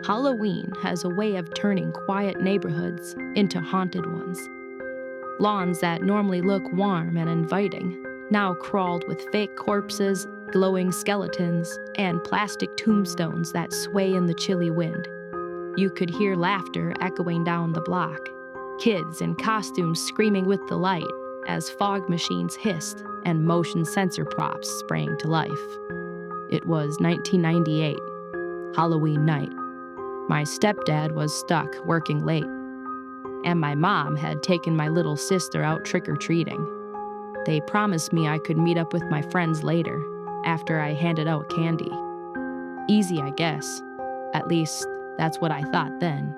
Halloween has a way of turning quiet neighborhoods into haunted ones. Lawns that normally look warm and inviting now crawled with fake corpses, glowing skeletons, and plastic tombstones that sway in the chilly wind. You could hear laughter echoing down the block, kids in costumes screaming with delight as fog machines hissed and motion sensor props sprang to life. It was 1998, Halloween night. My stepdad was stuck working late, and my mom had taken my little sister out trick-or-treating. They promised me I could meet up with my friends later, after I handed out candy. Easy, I guess. At least, that's what I thought then.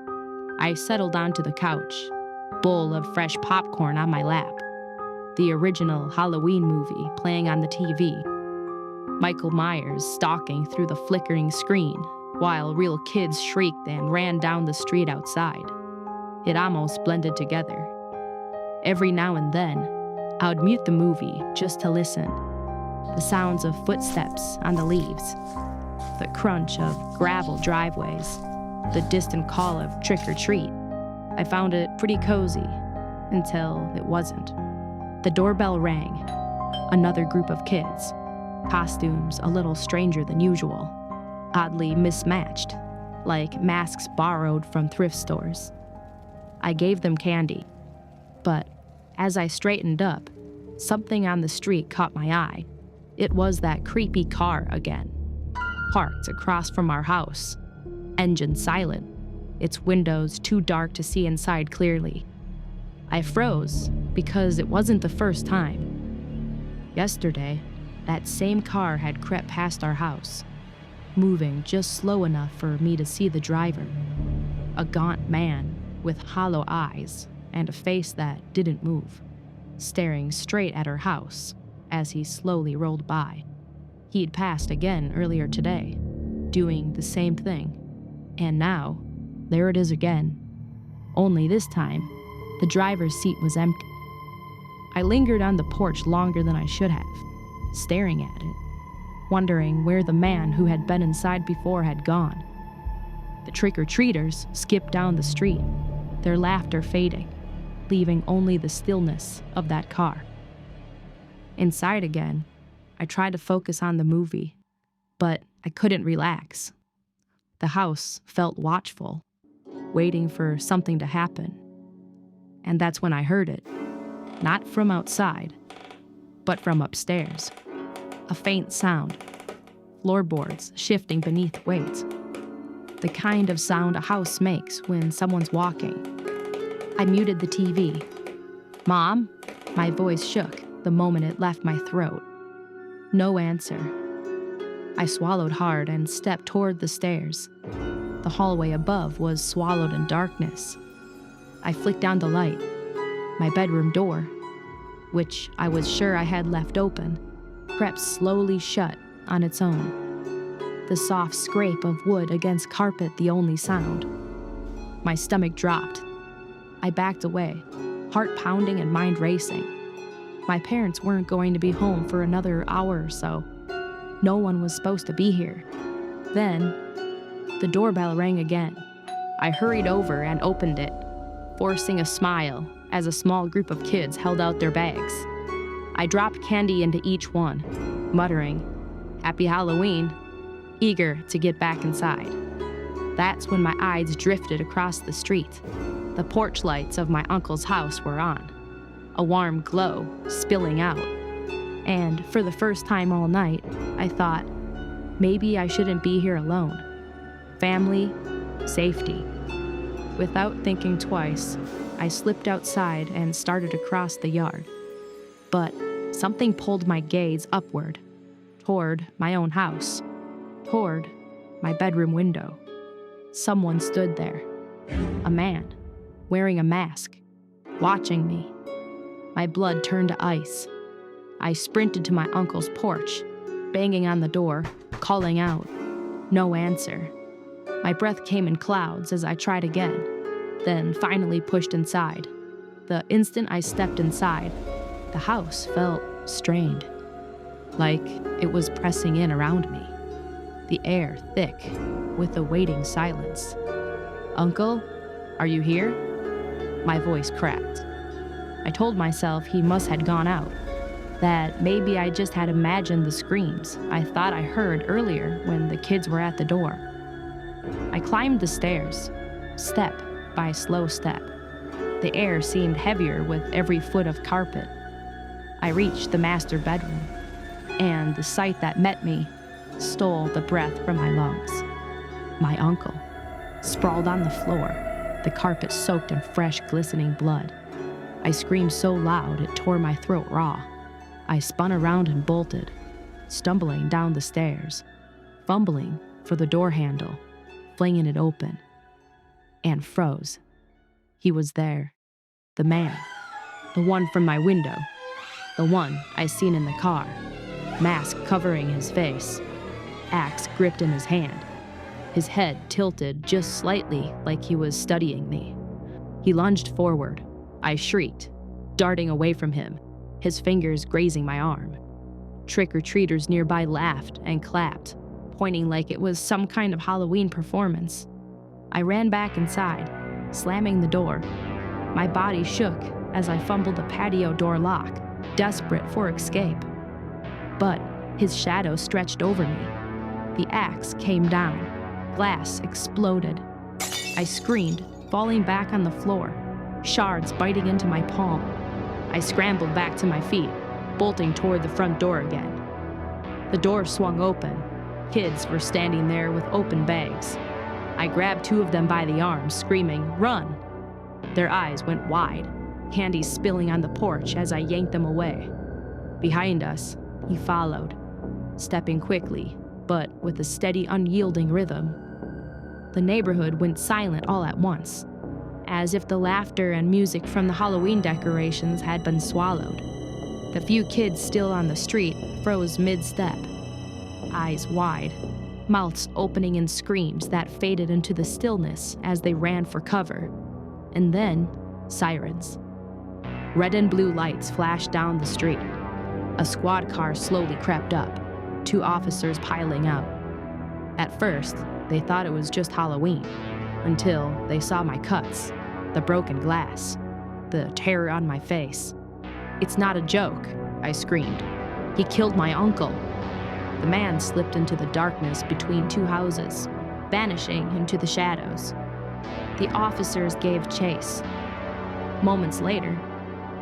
I settled onto the couch, bowl of fresh popcorn on my lap. The original Halloween movie playing on the TV. Michael Myers stalking through the flickering screen, while real kids shrieked and ran down the street outside. It almost blended together. Every now and then, I would mute the movie just to listen. The sounds of footsteps on the leaves, the crunch of gravel driveways, the distant call of trick or treat. I found it pretty cozy until it wasn't. The doorbell rang. Another group of kids, costumes a little stranger than usual, oddly mismatched, like masks borrowed from thrift stores. I gave them candy, but as I straightened up, something on the street caught my eye. It was that creepy car again, parked across from our house, engine silent, its windows too dark to see inside clearly. I froze because it wasn't the first time. Yesterday, that same car had crept past our house, moving just slow enough for me to see the driver, a gaunt man with hollow eyes and a face that didn't move, staring straight at our house as he slowly rolled by. He'd passed again earlier today, doing the same thing, and now, there it is again. Only this time, the driver's seat was empty. I lingered on the porch longer than I should have, staring at it, wondering where the man who had been inside before had gone. The trick-or-treaters skipped down the street, their laughter fading, leaving only the stillness of that car. Inside again, I tried to focus on the movie, but I couldn't relax. The house felt watchful, waiting for something to happen. And that's when I heard it, not from outside, but from upstairs. A faint sound, floorboards shifting beneath weight. The kind of sound a house makes when someone's walking. I muted the TV. "Mom?" My voice shook the moment it left my throat. No answer. I swallowed hard and stepped toward the stairs. The hallway above was swallowed in darkness. I flicked down the light. My bedroom door, which I was sure I had left open, crept slowly shut on its own. The soft scrape of wood against carpet the only sound. My stomach dropped. I backed away, heart pounding and mind racing. My parents weren't going to be home for another hour or so. No one was supposed to be here. Then, the doorbell rang again. I hurried over and opened it, forcing a smile as a small group of kids held out their bags. I dropped candy into each one, muttering, "Happy Halloween," eager to get back inside. That's when my eyes drifted across the street. The porch lights of my uncle's house were on, a warm glow spilling out. And for the first time all night, I thought, maybe I shouldn't be here alone. Family, safety. Without thinking twice, I slipped outside and started across the yard. But something pulled my gaze upward, toward my own house, toward my bedroom window. Someone stood there, a man, wearing a mask, watching me. My blood turned to ice. I sprinted to my uncle's porch, banging on the door, calling out. No answer. My breath came in clouds as I tried again, then finally pushed inside. The instant I stepped inside, the house felt strained, like it was pressing in around me. the air thick with a waiting silence. "Uncle, are you here?" My voice cracked. I told myself he must had gone out, that maybe I just had imagined the screams I thought I heard earlier when the kids were at the door. I climbed the stairs, step by slow step. The air seemed heavier with every foot of carpet. I reached the master bedroom, and the sight that met me stole the breath from my lungs. My uncle, sprawled on the floor, the carpet soaked in fresh, glistening blood. I screamed so loud it tore my throat raw. I spun around and bolted, stumbling down the stairs, fumbling for the door handle, flinging it open, and froze. He was there, the man, the one from my window, the one I seen in the car, mask covering his face, axe gripped in his hand, his head tilted just slightly like he was studying me. He lunged forward. I shrieked, darting away from him, his fingers grazing my arm. Trick-or-treaters nearby laughed and clapped, pointing like it was some kind of Halloween performance. I ran back inside, slamming the door. My body shook as I fumbled the patio door lock, desperate for escape. But his shadow stretched over me. The axe came down. Glass exploded. I screamed, falling back on the floor, shards biting into my palm. I scrambled back to my feet, bolting toward the front door again. The door swung open. Kids were standing there with open bags. I grabbed two of them by the arms, screaming, "Run!" Their eyes went wide, candy spilling on the porch as I yanked them away. Behind us, he followed, stepping quickly, but with a steady, unyielding rhythm. The neighborhood went silent all at once, as if the laughter and music from the Halloween decorations had been swallowed. The few kids still on the street froze mid-step, eyes wide, mouths opening in screams that faded into the stillness as they ran for cover. And then, sirens. Red and blue lights flashed down the street. A squad car slowly crept up, 2 officers piling out. At first, they thought it was just Halloween, until they saw my cuts, the broken glass, the terror on my face. "It's not a joke," I screamed. "He killed my uncle." The man slipped into the darkness between 2 houses, vanishing into the shadows. The officers gave chase. Moments later,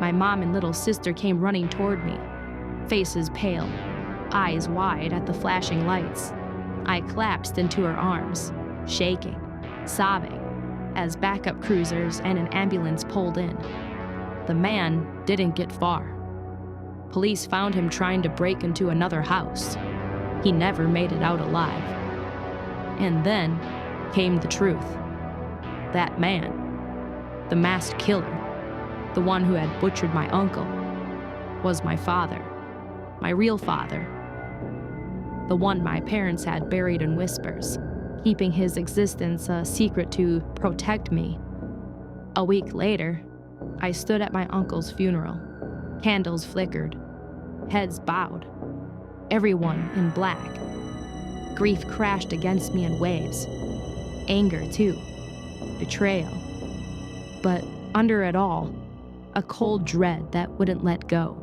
my mom and little sister came running toward me, faces pale, eyes wide at the flashing lights. I collapsed into her arms, shaking, sobbing, as backup cruisers and an ambulance pulled in. The man didn't get far. Police found him trying to break into another house. He never made it out alive. And then came the truth. That man, the masked killer, the one who had butchered my uncle, was my father, my real father. The one my parents had buried in whispers, keeping his existence a secret to protect me. A week later, I stood at my uncle's funeral. Candles flickered, heads bowed, everyone in black. Grief crashed against me in waves. Anger, too. Betrayal. But under it all, a cold dread that wouldn't let go.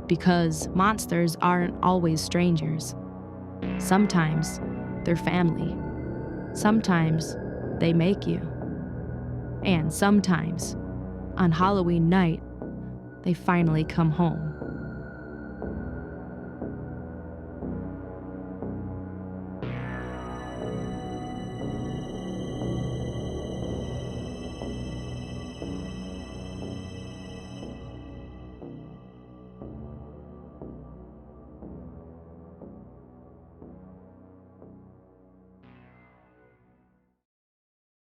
Because monsters aren't always strangers. Sometimes they're family. Sometimes they make you. And sometimes, on Halloween night, they finally come home.